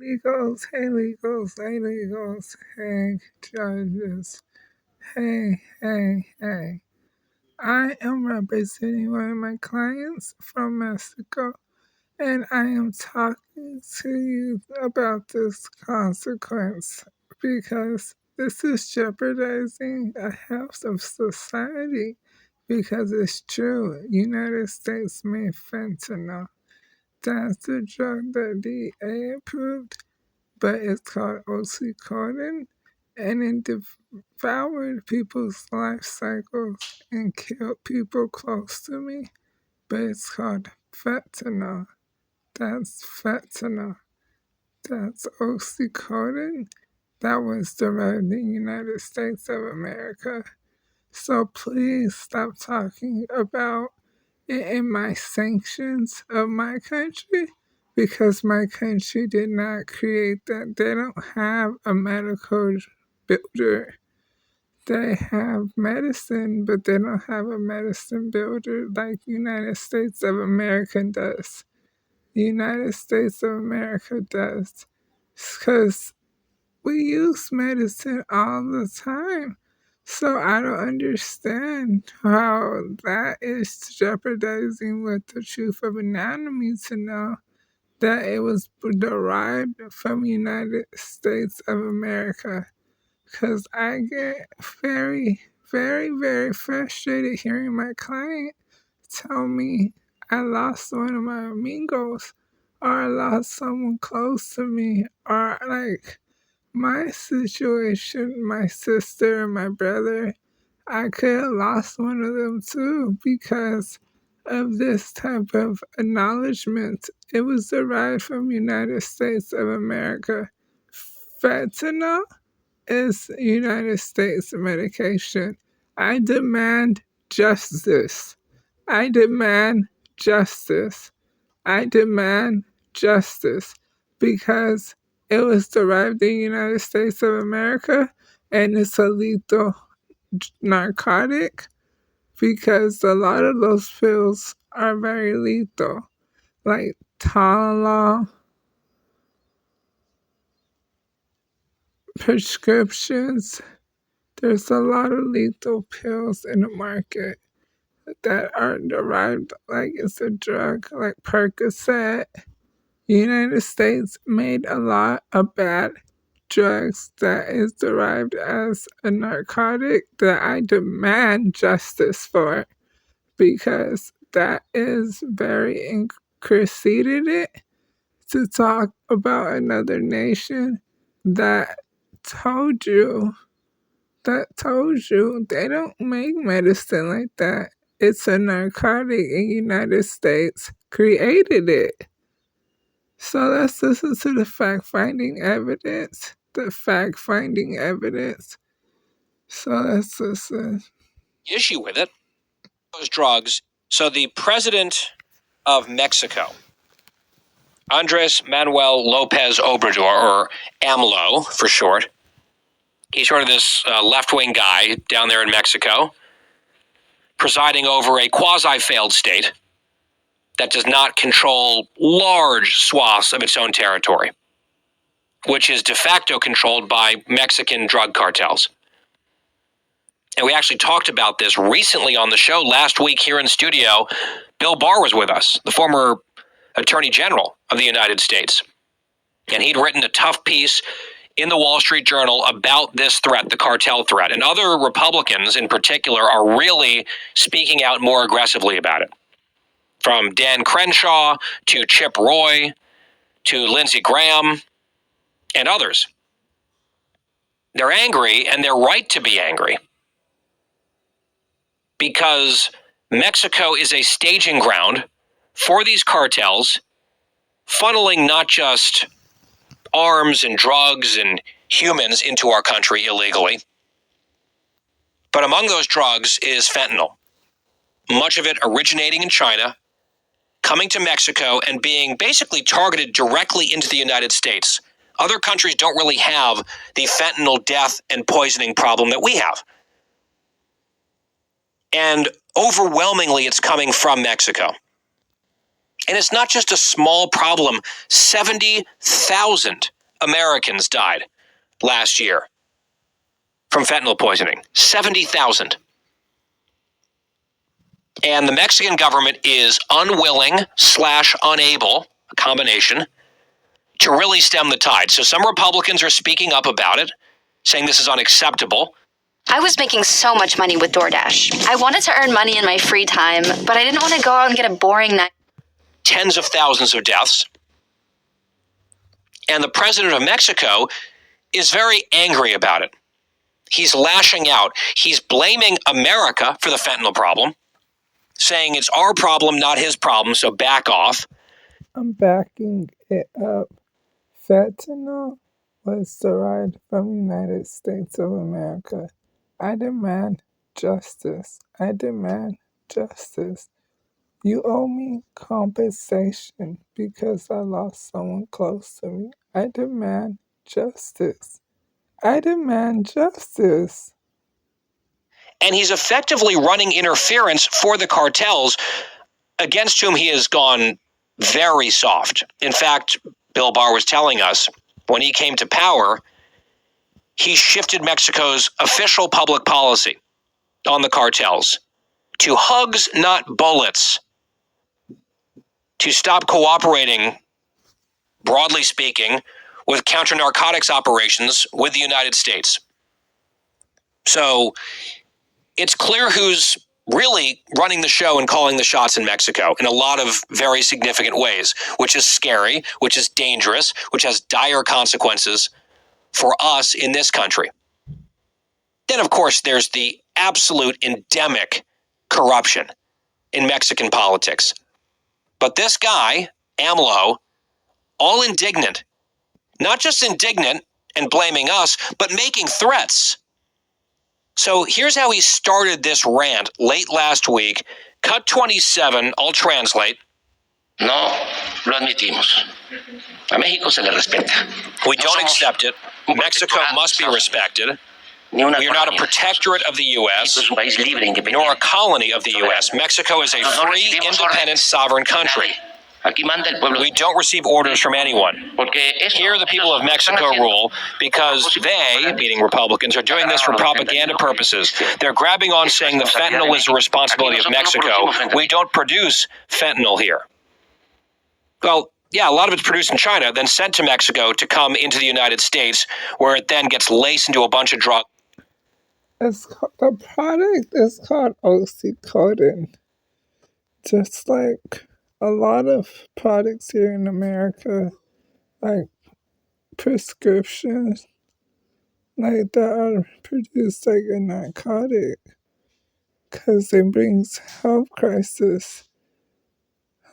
Legals, hey legals, hey legals, hey judges, hey. I am representing one of my clients from Mexico, and I am talking to you about this consequence because this is jeopardizing the health of society because it's true. United States made fentanyl. That's the drug that DEA approved, but it's called oxycodone, and it devoured people's life cycles and killed people close to me. But it's called fentanyl. That's fentanyl. That's oxycodone. That was derived in the United States of America. So please stop talking about it in my sanctions of my country because my country did not create that. They don't have a medical builder. They have medicine, but they don't have a medicine builder like United States of America does. The United States of America does. Because we use medicine all the time. So I don't understand how that is jeopardizing what the truth of anatomy to know that it was derived from United States of America. Because I get very frustrated hearing my client tell me I lost one of my amigos or I lost someone close to me or like my situation, my sister and my brother, I could have lost one of them too because of this type of acknowledgement. It was derived from United States of America. Fentanyl is United States medication. I demand justice. I demand justice. I demand justice because it was derived in the United States of America and it's a lethal narcotic because a lot of those pills are very lethal, like Tylenol, prescriptions. There's a lot of lethal pills in the market that are derived like it's a drug, like Percocet. The United States made a lot of bad drugs that is derived as a narcotic that I demand justice for because that is very incriminated to talk about another nation that told you they don't make medicine like that. It's a narcotic in the United States created it. So let's listen to the fact-finding evidence. The fact-finding evidence. So let's listen. Issue with it, those drugs. So the president of Mexico, Andres Manuel Lopez Obrador, or AMLO for short, he's sort of this left-wing guy down there in Mexico, presiding over a quasi-failed state that does not control large swaths of its own territory, which is de facto controlled by Mexican drug cartels. And we actually talked about this recently on the show last week here in studio. Bill Barr was with us, the former Attorney General of the United States. And he'd written a tough piece in the Wall Street Journal about this threat, the cartel threat. And other Republicans in particular are really speaking out more aggressively about it. From Dan Crenshaw to Chip Roy to Lindsey Graham and others. They're angry, and they're right to be angry, because Mexico is a staging ground for these cartels, funneling not just arms and drugs and humans into our country illegally, but among those drugs is fentanyl. Much of it originating in China, coming to Mexico, and being basically targeted directly into the United States. Other countries don't really have the fentanyl death and poisoning problem that we have. And overwhelmingly, it's coming from Mexico. And it's not just a small problem. 70,000 Americans died last year from fentanyl poisoning. 70,000. And the Mexican government is unwilling/unable, a combination, to really stem the tide. So some Republicans are speaking up about it, saying this is unacceptable. I was making so much money with DoorDash. I wanted to earn money in my free time, but I didn't want to go out and get a boring night. Tens of thousands of deaths. And the president of Mexico is very angry about it. He's lashing out. He's blaming America for the fentanyl problem, saying it's our problem, not his problem, so back off. I'm backing it up. Fentanyl was derived from the United States of America. I demand justice. I demand justice. You owe me compensation because I lost someone close to me. I demand justice. I demand justice. And he's effectively running interference for the cartels, against whom he has gone very soft. In fact, Bill Barr was telling us, when he came to power, he shifted Mexico's official public policy on the cartels to hugs, not bullets, to stop cooperating, broadly speaking, with counter-narcotics operations with the United States. So it's clear who's really running the show and calling the shots in Mexico in a lot of very significant ways, which is scary, which is dangerous, which has dire consequences for us in this country. Then, of course, there's the absolute endemic corruption in Mexican politics. But this guy, AMLO, all indignant, not just indignant and blaming us, but making threats. So here's how he started this rant late last week. Cut 27, I'll translate. No lo admitimos. A México se le respeta. We don't accept it. Mexico must be respected. We are not a protectorate of the U.S., nor a colony of the U.S. Mexico is a free, independent, sovereign country. We don't receive orders from anyone. Here the people of Mexico rule because they, meaning Republicans, are doing this for propaganda purposes. They're grabbing on saying the fentanyl is the responsibility of Mexico. We don't produce fentanyl here. Well, yeah, a lot of it's produced in China, then sent to Mexico to come into the United States, where it then gets laced into a bunch of drugs. The product is called oxycodone. Just like a lot of products here in America, like prescriptions, like that are produced like a narcotic, because it brings health crisis.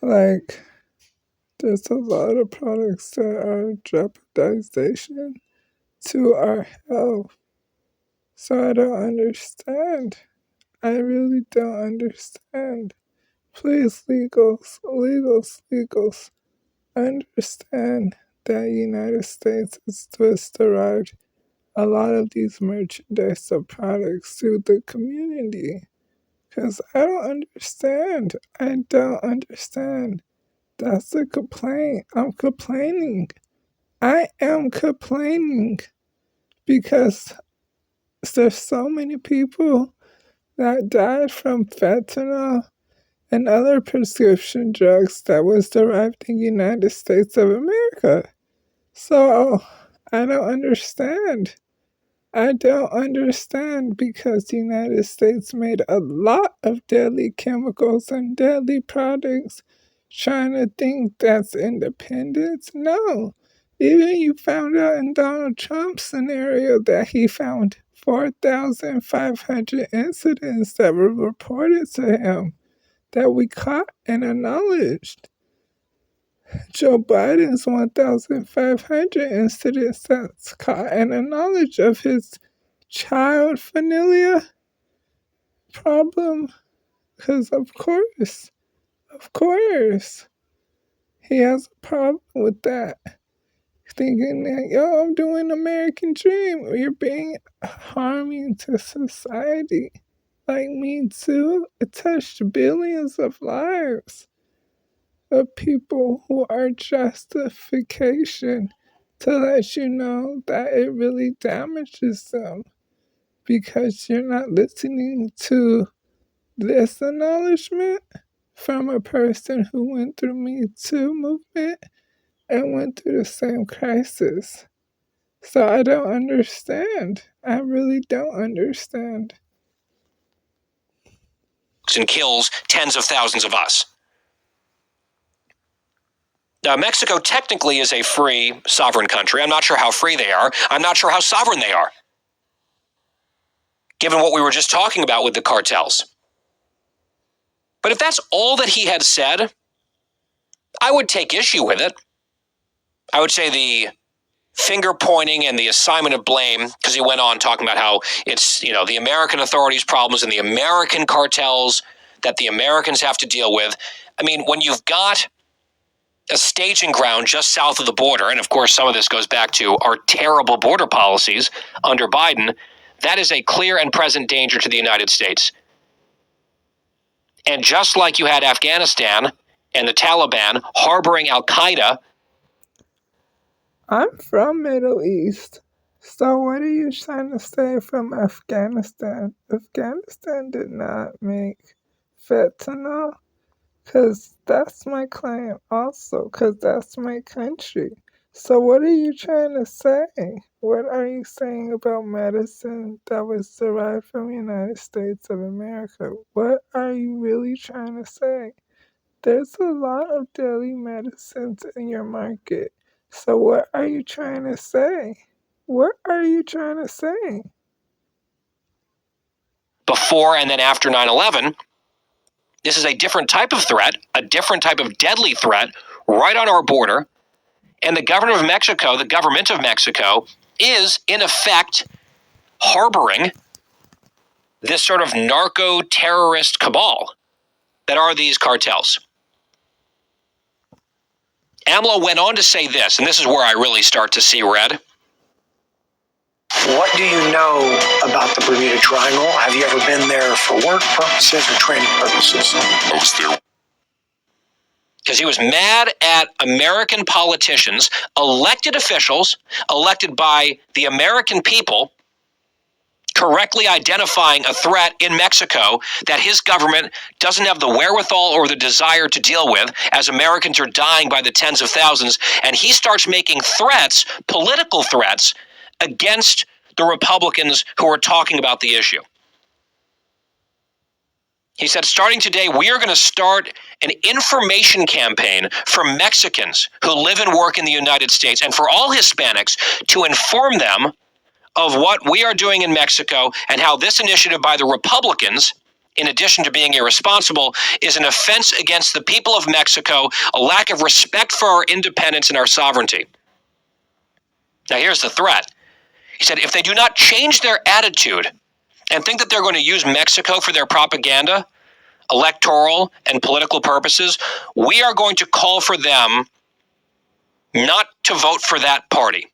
Like, there's a lot of products that are jeopardization to our health. So I don't understand. I really don't understand. Please, legals, understand that the United States was derived a lot of these merchandise or products to the community. Because I don't understand. I don't understand. That's the complaint. I'm complaining. I am complaining because there's so many people that died from fentanyl and other prescription drugs that was derived in the United States of America. So I don't understand. I don't understand because the United States made a lot of deadly chemicals and deadly products trying to think that's independence. No. Even you found out in Donald Trump's scenario that he found 4,500 incidents that were reported to him that we caught and acknowledged. Joe Biden's 1,500 incidents that's caught and acknowledged of his child familia problem. Because of course, he has a problem with that. Thinking that, yo, I'm doing American dream. You're being harming to society. Like Me Too, it touched billions of lives. of people who are justification to let you know that it really damages them because you're not listening to this acknowledgement from a person who went through Me Too movement and went through the same crisis. So I don't understand. I really don't understand. And kills tens of thousands of us. Now, Mexico technically is a free, sovereign country. I'm not sure how free they are. I'm not sure how sovereign they are, given what we were just talking about with the cartels. But if that's all that he had said, I would take issue with it. I would say the finger pointing and the assignment of blame, because he went on talking about how it's, the American authorities' problems and the American cartels that the Americans have to deal with. I mean, when you've got a staging ground just south of the border, and of course some of this goes back to our terrible border policies under Biden, that is a clear and present danger to the United States. And just like you had Afghanistan and the Taliban harboring Al-Qaeda. I'm from Middle East. So what are you trying to say from Afghanistan? Afghanistan did not make fentanyl. Because that's my client also. Because that's my country. So what are you trying to say? What are you saying about medicine that was derived from the United States of America? What are you really trying to say? There's a lot of daily medicines in your market. So what are you trying to say? What are you trying to say? Before and then after 9/11, this is a different type of threat, a different type of deadly threat right on our border. And the government of Mexico, is in effect harboring this sort of narco-terrorist cabal that are these cartels. AMLO went on to say this, and this is where I really start to see red. What do you know about the Bermuda Triangle? Have you ever been there for work purposes or training purposes? Because he was mad at American politicians, elected officials, elected by the American people, correctly identifying a threat in Mexico that his government doesn't have the wherewithal or the desire to deal with, as Americans are dying by the tens of thousands, and he starts making threats, political threats, against the Republicans who are talking about the issue. He said, starting today, we are going to start an information campaign for Mexicans who live and work in the United States and for all Hispanics to inform them of what we are doing in Mexico and how this initiative by the Republicans, in addition to being irresponsible, is an offense against the people of Mexico, a lack of respect for our independence and our sovereignty. Now, here's the threat. He said, if they do not change their attitude and think that they're going to use Mexico for their propaganda, electoral, and political purposes, we are going to call for them not to vote for that party,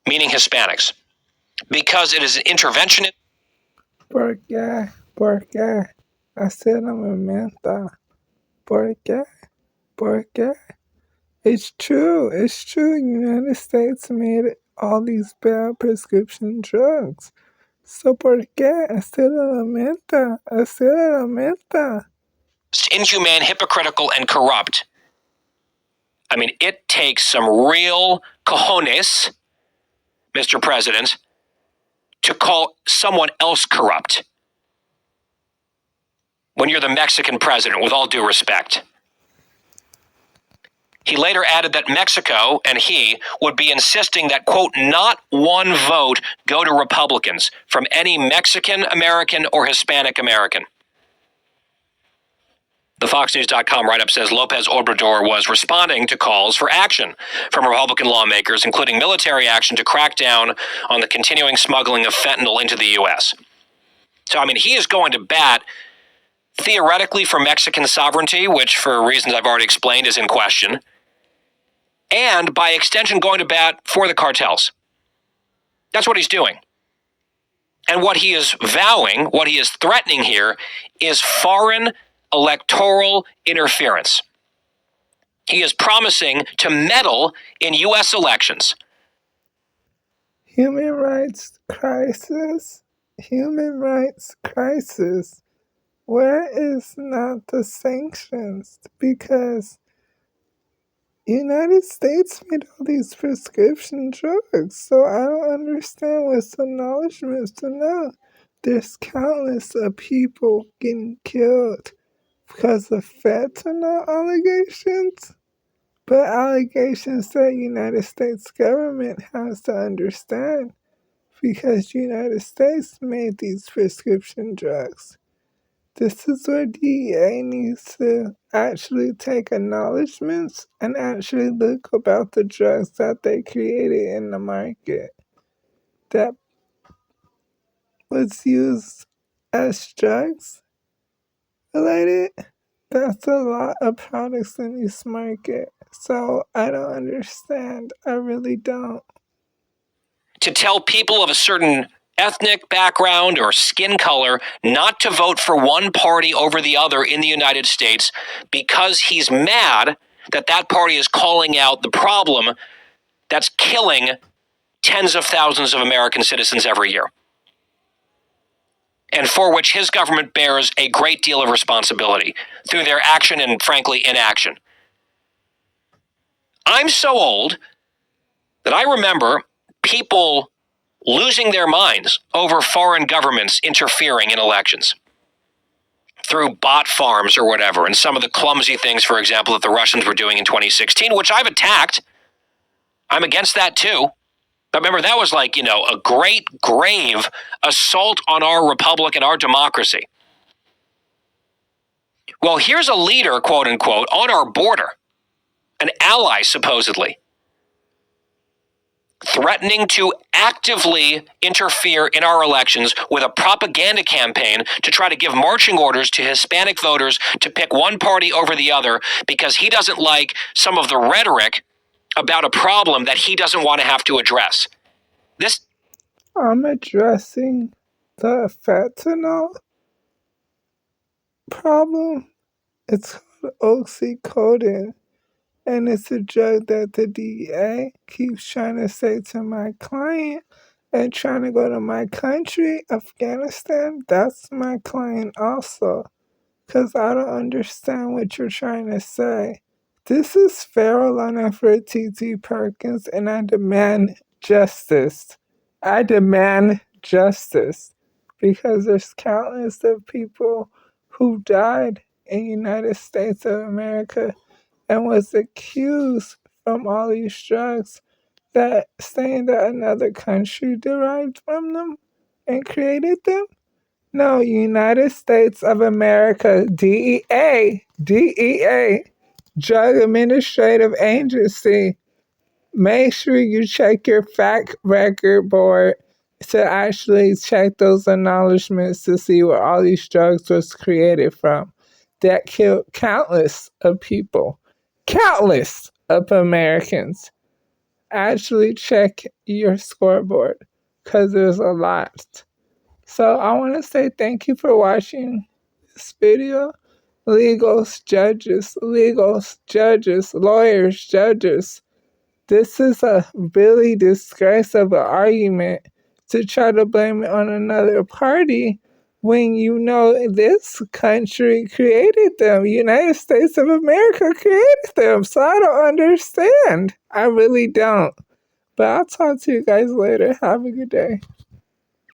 meaning Hispanics, because it is an intervention. ¿Por qué? Hacer una menta. ¿Por qué? It's true. United States made all these bad prescription drugs. So ¿por qué hacer la menta? Inhumane, hypocritical, and corrupt. I mean, it takes some real cojones, Mr. President, to call someone else corrupt when you're the Mexican president, with all due respect. He later added that Mexico and he would be insisting that, quote, not one vote go to Republicans from any Mexican American or Hispanic American. The FoxNews.com write-up says Lopez Obrador was responding to calls for action from Republican lawmakers, including military action to crack down on the continuing smuggling of fentanyl into the U.S. So, I mean, he is going to bat theoretically for Mexican sovereignty, which for reasons I've already explained is in question, and by extension going to bat for the cartels. That's what he's doing. And what he is vowing, what he is threatening here, is foreign electoral interference. He is promising to meddle in U.S. elections. Human rights crisis. Human rights crisis. Where is not the sanctions? Because United States made all these prescription drugs, so I don't understand what's acknowledgments to know. There's countless of people getting killed because of fentanyl allegations, but allegations that United States government has to understand because United States made these prescription drugs. This is where DEA needs to actually take acknowledgments and actually look about the drugs that they created in the market that was used as drugs related. That's a lot of products in this market. So I don't understand. I really don't. To tell people of a certain ethnic background or skin color not to vote for one party over the other in the United States because he's mad that that party is calling out the problem that's killing tens of thousands of American citizens every year, and for which his government bears a great deal of responsibility through their action and, frankly, inaction. I'm so old that I remember people losing their minds over foreign governments interfering in elections through bot farms or whatever, and some of the clumsy things, for example, that the Russians were doing in 2016, which I've attacked. I'm against that too. But remember, that was like, a great, grave assault on our republic and our democracy. Well, here's a leader, quote unquote, on our border, an ally supposedly, threatening to actively interfere in our elections with a propaganda campaign to try to give marching orders to Hispanic voters to pick one party over the other because he doesn't like some of the rhetoric about a problem that he doesn't want to have to address. I'm addressing the fentanyl problem. It's called oxycodone. And it's a drug that the DEA keeps trying to say to my client and trying to go to my country, Afghanistan. That's my client also. Because I don't understand what you're trying to say. This is Farrell Lana for T.T. Perkins, and I demand justice. I demand justice. Because there's countless of people who died in the United States of America and was accused from all these drugs that saying that another country derived from them and created them. No, United States of America, DEA, Drug Administrative Agency. Make sure you check your fact record board to actually check those acknowledgments to see where all these drugs was created from that killed countless of people, countless of Americans. Actually check your scoreboard because there's a lot. So I want to say thank you for watching this video. Legals, judges, lawyers, judges. This is a really disgrace of an argument to try to blame it on another party when you know this country created them. United States of America created them. So I don't understand. I really don't. But I'll talk to you guys later. Have a good day.